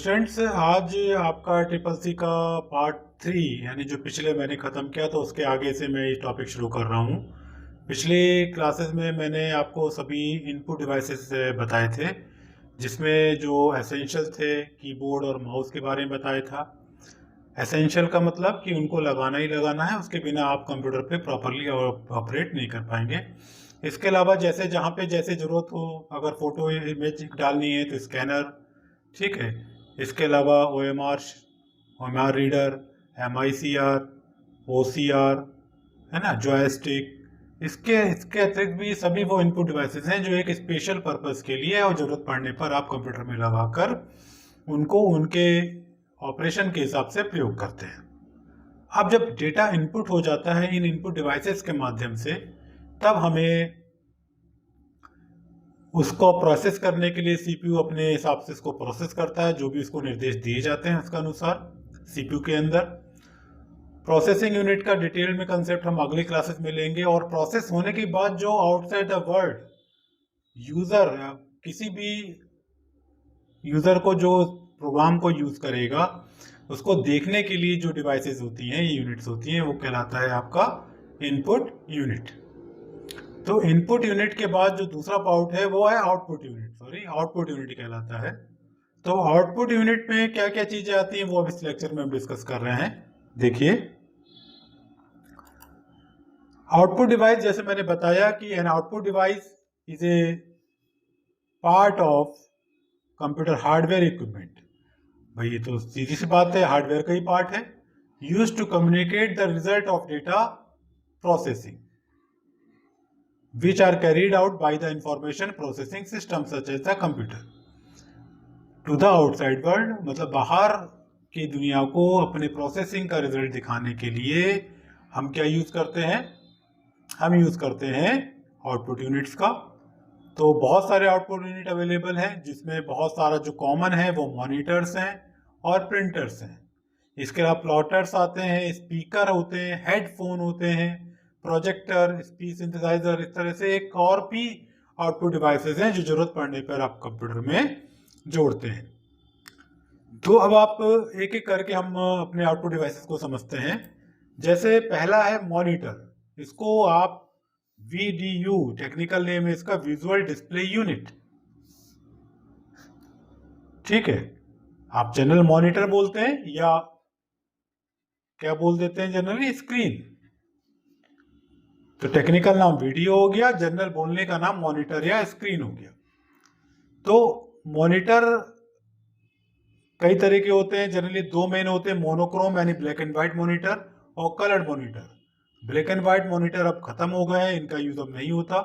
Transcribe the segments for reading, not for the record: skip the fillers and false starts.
Students, आज आपका triple C का पार्ट 3 यानी जो पिछले मैंने ख़त्म किया तो उसके आगे से मैं ये टॉपिक शुरू कर रहा हूँ। पिछली क्लासेस में मैंने आपको सभी इनपुट डिवाइसेस बताए थे, जिसमें जो एसेंशियल थे कीबोर्ड और माउस के बारे में बताया था। एसेंशियल का मतलब कि उनको लगाना ही लगाना है, उसके बिना आप कंप्यूटर पे प्रॉपरली ऑपरेट नहीं कर पाएंगे। इसके अलावा जैसे जहाँ पे जैसे ज़रूरत हो, अगर फ़ोटो इमेज डालनी है तो स्कैनर, ठीक है। इसके अलावा OMR रीडर, MICR, OCR, है ना, जॉयस्टिक। इसके इसके अतिरिक्त भी सभी वो इनपुट डिवाइसेस हैं जो एक स्पेशल पर्पस के लिए और ज़रूरत पड़ने पर आप कंप्यूटर में लगाकर उनको उनके ऑपरेशन के हिसाब से प्रयोग करते हैं। अब जब डेटा इनपुट हो जाता है इन इनपुट डिवाइसेस के माध्यम से, तब हमें उसको प्रोसेस करने के लिए CPU अपने हिसाब से इसको प्रोसेस करता है, जो भी उसको निर्देश दिए जाते हैं उसके अनुसार CPU के अंदर। प्रोसेसिंग यूनिट का डिटेल में कंसेप्ट हम अगली क्लासेस में लेंगे। और प्रोसेस होने के बाद जो आउटसाइड द वर्ल्ड यूजर, किसी भी यूजर को जो प्रोग्राम को यूज करेगा, उसको देखने के लिए जो डिवाइसेस होती हैं, ये यूनिट्स होती हैं, वो कहलाता है आपका इनपुट यूनिट। तो इनपुट यूनिट के बाद जो दूसरा पार्ट है वो है आउटपुट यूनिट कहलाता है। तो आउटपुट यूनिट में क्या क्या चीजें आती हैं वो अब इस लेक्चर में हम डिस्कस कर रहे हैं। देखिए, आउटपुट डिवाइस, जैसे मैंने बताया कि an output device is a part of computer hardware equipment. भाई ये तो सीधी सी बात है, हार्डवेयर का ही पार्ट है। Used to communicate the result of data processing which are carried out by the information processing system such as the computer to the outside world। मतलब बाहर की दुनिया को अपने प्रोसेसिंग का रिजल्ट दिखाने के लिए हम क्या यूज करते हैं? हम यूज करते हैं आउटपुट यूनिट्स का। तो बहुत सारे आउटपुट यूनिट अवेलेबल हैं, जिसमें बहुत सारा जो कॉमन है वो मॉनिटर्स हैं और प्रिंटर्स हैं। इसके अलावा प्लॉटर्स आते हैं, स्पीकर होते हैं, हेडफोन होते हैं, प्रोजेक्टर, स्पीच सिंथेसाइजर। इस तरह से एक और भी आउटपुट डिवाइसेस हैं जो जरूरत पड़ने पर आप कंप्यूटर में जोड़ते हैं। तो अब आप एक एक करके हम अपने आउटपुट डिवाइसेस को समझते हैं। जैसे पहला है मॉनिटर, इसको आप VDU, टेक्निकल नेम है इसका, विजुअल डिस्प्ले यूनिट, ठीक है। आप जनरल मॉनिटर बोलते हैं या क्या बोल देते हैं जनरली? स्क्रीन। तो टेक्निकल नाम वीडियो हो गया, जनरल बोलने का नाम मॉनिटर या स्क्रीन हो गया। तो मॉनिटर कई तरह के होते हैं, जनरली दो मेन होते हैं, मोनोक्रोम यानी ब्लैक एंड व्हाइट मॉनिटर और coloured monitor. Black and white monitor अब खत्म हो गए हैं, इनका यूज अब नहीं होता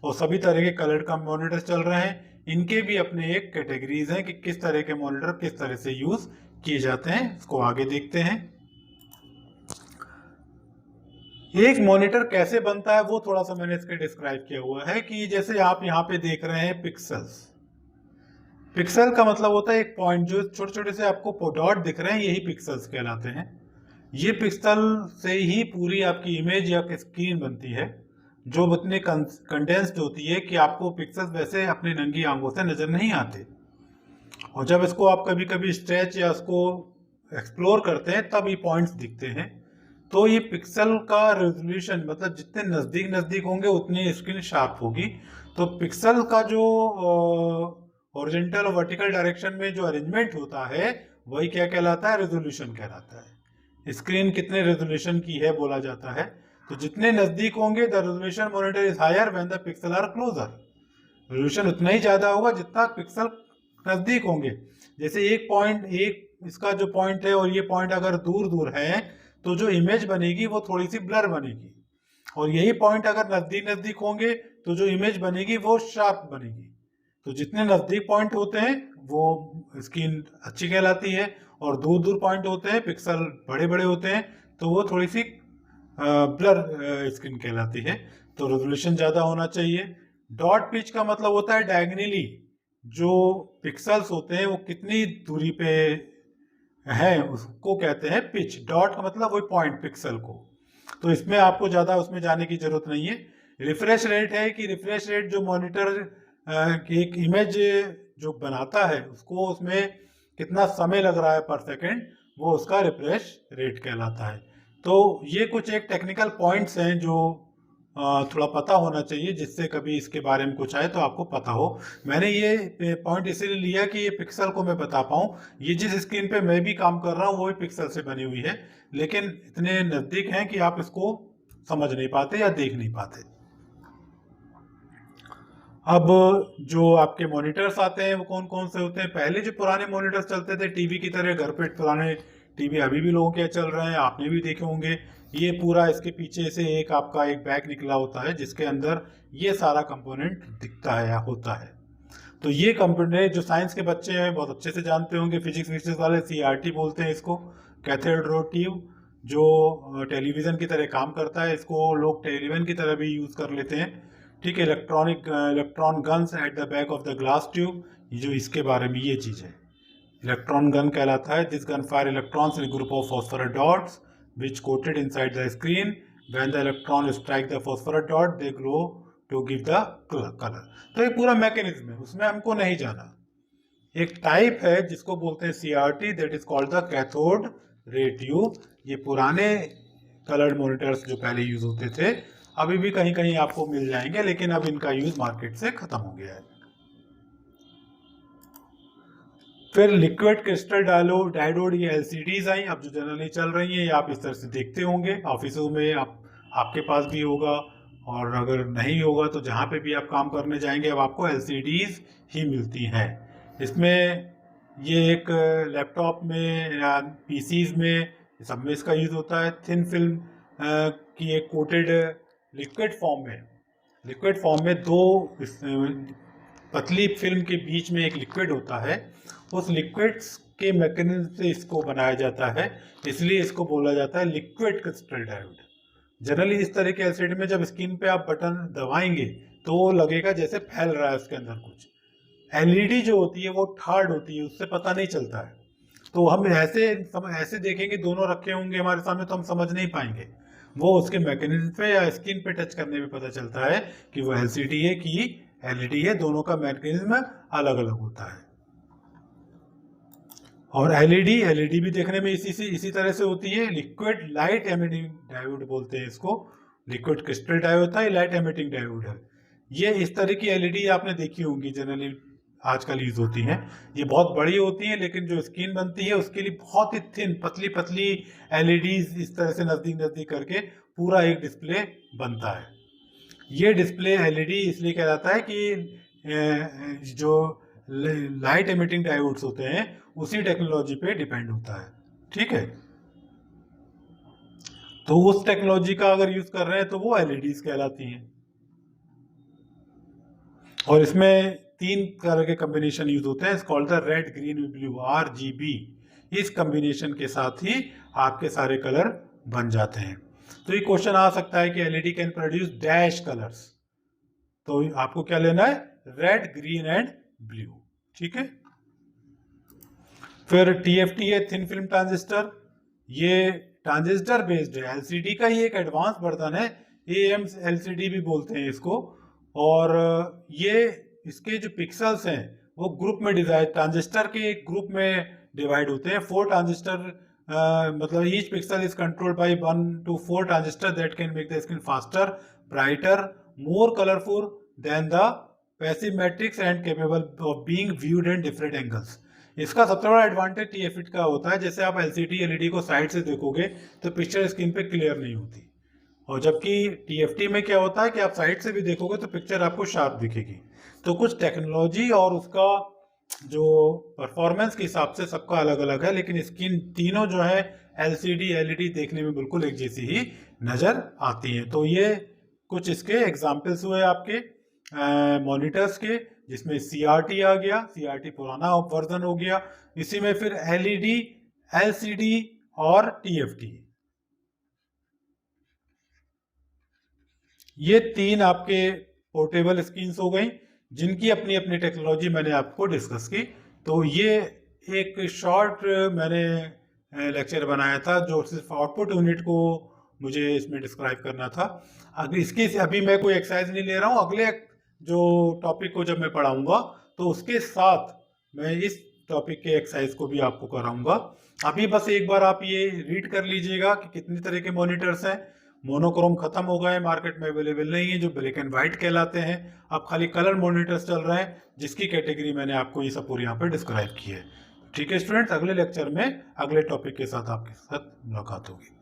और सभी तरह के कलर्ड का मॉनिटर चल रहे हैं। इनके भी अपने एक कैटेगरीज हैं कि किस तरह के मॉनिटर किस तरह से यूज किए जाते हैं। इसको आगे देखते हैं। एक मॉनिटर कैसे बनता है वो थोड़ा सा मैंने इसके डिस्क्राइब किया हुआ है कि जैसे आप यहाँ पे देख रहे हैं पिक्सल्स। पिक्सल का मतलब होता है एक पॉइंट, जो छोटे छोटे से आपको डॉट दिख रहे हैं, यही पिक्सल्स कहलाते हैं। ये पिक्सल से ही पूरी आपकी इमेज या स्क्रीन बनती है, जो इतने कंडेंस्ड होती है कि आपको पिक्सल्स वैसे अपनी नंगी आंखों से नजर नहीं आते। और जब इसको आप कभी कभी स्ट्रेच या इसको एक्सप्लोर करते हैं तब ये पॉइंट्स दिखते हैं। तो ये पिक्सल का रेजोल्यूशन, मतलब जितने नजदीक नजदीक होंगे उतनी स्क्रीन शार्प होगी। तो पिक्सल का जो हॉरिजॉन्टल और वर्टिकल डायरेक्शन में जो अरेंजमेंट होता है वही क्या कहलाता है? रेजोल्यूशन कहलाता है। स्क्रीन कितने रेजोल्यूशन की है बोला जाता है। तो जितने नजदीक होंगे, the resolution monitor is higher when the pixel are closer. Resolution उतना ही ज्यादा होगा जितना पिक्सल नजदीक होंगे। जैसे एक पॉइंट, एक इसका जो पॉइंट है और ये पॉइंट अगर दूर दूर है तो जो इमेज बनेगी वो थोड़ी सी ब्लर बनेगी, और यही पॉइंट अगर नजदीक नजदीक होंगे तो जो इमेज बनेगी वो शार्प बनेगी। तो जितने नजदीक पॉइंट होते हैं वो स्क्रीन अच्छी कहलाती है, और दूर दूर पॉइंट होते हैं, पिक्सल बड़े बड़े होते हैं, तो वो थोड़ी सी ब्लर स्क्रीन कहलाती है। तो रेजोल्यूशन ज्यादा होना चाहिए। डॉट पिच का मतलब होता है डायगनली जो पिक्सल्स होते हैं वो कितनी दूरी पे है उसको कहते हैं पिच। डॉट का मतलब वही पॉइंट पिक्सल को। तो इसमें आपको ज्यादा उसमें जाने की जरूरत नहीं है। रिफ्रेश रेट है कि रिफ्रेश रेट जो मॉनिटर एक इमेज जो बनाता है उसको उसमें कितना समय लग रहा है पर सेकेंड, वो उसका रिफ्रेश रेट कहलाता है। तो ये कुछ एक टेक्निकल पॉइंट्स हैं जो थोड़ा पता होना चाहिए, जिससे कभी इसके बारे में कुछ आए तो आपको पता हो। मैंने ये पॉइंट इसीलिए लिया कि ये पिक्सल को मैं बता पाऊँ। ये जिस स्क्रीन पे मैं भी काम कर रहा हूँ वो भी पिक्सल से बनी हुई है, लेकिन इतने नज़दीक हैं कि आप इसको समझ नहीं पाते या देख नहीं पाते। अब जो आपके मॉनिटर्स आते हैं वो कौन कौन से होते हैं? पहले जो पुराने मॉनिटर्स चलते थे टीवी की तरह, घर पे पुराने टीवी अभी भी लोगों के चल रहे हैं, आपने भी देखे होंगे। ये पूरा इसके पीछे से एक आपका एक बैग निकला होता है जिसके अंदर ये सारा कंपोनेंट दिखता है या होता है। तो ये कंपोनेंट जो साइंस के बच्चे हैं बहुत अच्छे से जानते होंगे, फिजिक्स वाले, CRT बोलते हैं इसको, कैथोड रे ट्यूब, जो टेलीविजन की तरह काम करता है। इसको लोग टेलीविजन की तरह भी यूज कर लेते हैं। ठीक है, electron guns at the back of the glass tube, जो इसके बारे में ये चीज है, इलेक्ट्रॉन गन कहलाता है। This gun fire electrons in group of phosphorus dots which coated inside the screen. When the electron strike the phosphorus dot, they glow to give the color. तो ये पूरा मैकेनिज्म है, उसमें हमको नहीं जाना। एक टाइप है जिसको बोलते हैं CRT, that is called the cathode ray tube. ये पुराने कलर्ड मॉनिटर्स जो पहले यूज होते थे अभी भी कहीं कहीं आपको मिल जाएंगे, लेकिन अब इनका यूज मार्केट से खत्म हो गया है। फिर लिक्विड क्रिस्टल डायोड, ये LCDs आई, अब जो जनरली चल रही हैं, ये आप इस तरह से देखते होंगे ऑफिसों में, आपके पास भी होगा, और अगर नहीं होगा तो जहाँ पे भी आप काम करने जाएंगे अब आपको LCDs ही मिलती हैं। इसमें ये एक लैपटॉप में या PCs में सब में इसका यूज होता है। थिन फिल्म की एक कोटेड लिक्विड फॉर्म में दो पतली फिल्म के बीच में एक लिक्विड होता है, उस लिक्विड के मैकेनिज्म से इसको बनाया जाता है, इसलिए इसको बोला जाता है लिक्विड क्रिस्टल डायोड। जनरली इस तरह के एलसीडी में जब स्क्रीन पे आप बटन दबाएंगे तो वो लगेगा जैसे फैल रहा है उसके अंदर कुछ। एलईडी जो होती है वो हार्ड होती है, उससे पता नहीं चलता है। तो हम ऐसे देखेंगे, दोनों रखे होंगे हमारे सामने तो हम समझ नहीं पाएंगे। वो उसके मैकेनिज्म पे या स्क्रीन पे टच करने पे पता चलता है कि वो एलसीडी है कि एलईडी है, दोनों का मैकेनिज्म अलग अलग होता है। और एलईडी भी देखने में इसी तरह से होती है। लिक्विड लाइट एमिटिंग डायोड बोलते हैं इसको, लिक्विड क्रिस्टल डायोड होता है, लाइट एमिटिंग डायोड है। ये इस तरह की एलईडी आपने देखी होंगी, जनरली आजकल यूज होती हैं। ये बहुत बड़ी होती हैं, लेकिन जो स्क्रीन बनती है उसके लिए बहुत ही थिन पतली एलईडीज इस तरह से नजदीक करके पूरा एक डिस्प्ले बनता है। ये डिस्प्ले एलईडी इसलिए कहलाता है कि जो लाइट एमिटिंग डायोड्स होते हैं उसी टेक्नोलॉजी पे डिपेंड होता है। ठीक है, तो उस टेक्नोलॉजी का अगर यूज कर रहे हैं तो वो एलईडीज कहलाती हैं। और इसमें 3 कलर के कॉम्बिनेशन यूज होते हैं, called the red green blue, RGB। इस कॉम्बिनेशन के साथ ही आपके सारे कलर बन जाते हैं। तो ये क्वेश्चन आ सकता है कि LED can produce dash colours, तो आपको क्या लेना है? Red green and blue. ठीक है, फिर TFT है, थिन फिल्म ट्रांजिस्टर। ये ट्रांजिस्टर बेस्ड है, एलसीडी का ही एक एडवांस वर्जन है, AMLCD भी बोलते हैं इसको। और ये इसके जो पिक्सल्स हैं वो ग्रुप में डिवाइड, ट्रांजिस्टर के एक ग्रुप में डिवाइड होते हैं। 4 ट्रांजिस्टर, मतलब each pixel is controlled by 1 to 4 transistor that can make the screen faster, brighter, more colourful than the passive matrix and capable of being viewed in different angles. इसका सबसे बड़ा advantage TFT का होता है, जैसे आप LCD LED को side से देखोगे तो पिक्चर स्क्रीन पे क्लियर नहीं होती, और जबकि TFT में क्या होता है कि आप साइड से भी देखोगे तो पिक्चर आपको शार्प दिखेगी। तो कुछ टेक्नोलॉजी और उसका जो परफॉर्मेंस के हिसाब से सबका अलग अलग है, लेकिन स्क्रीन तीनों जो है LCD LED देखने में बिल्कुल एक जैसी ही नजर आती हैं। तो ये कुछ इसके एग्जाम्पल्स हुए आपके मॉनिटर्स के, जिसमें CRT आ गया, CRT पुराना वर्जन हो गया। इसी में फिर LED, LCD और TFT, ये 3 आपके पोर्टेबल स्क्रीन्स हो गई, जिनकी अपनी अपनी टेक्नोलॉजी मैंने आपको डिस्कस की। तो ये एक शॉर्ट मैंने लेक्चर बनाया था जो सिर्फ आउटपुट यूनिट को मुझे इसमें डिस्क्राइब करना था। अभी मैं कोई एक्सरसाइज नहीं ले रहा हूँ, अगले जो टॉपिक को जब मैं पढ़ाऊंगा तो उसके साथ मैं इस टॉपिक के एक्सरसाइज को भी आपको कराऊंगा। अभी बस एक बार आप ये रीड कर लीजिएगा कि कितने तरह के मॉनिटर्स हैं। मोनोक्रोम खत्म हो गए, मार्केट में अवेलेबल नहीं है, जो ब्लैक एंड व्हाइट कहलाते हैं। अब खाली कलर मॉनिटर्स चल रहे हैं, जिसकी कैटेगरी मैंने आपको ये सब पूरी यहाँ पे डिस्क्राइब की है। ठीक है स्टूडेंट्स, अगले लेक्चर में अगले टॉपिक के साथ आपके साथ मुलाकात होगी।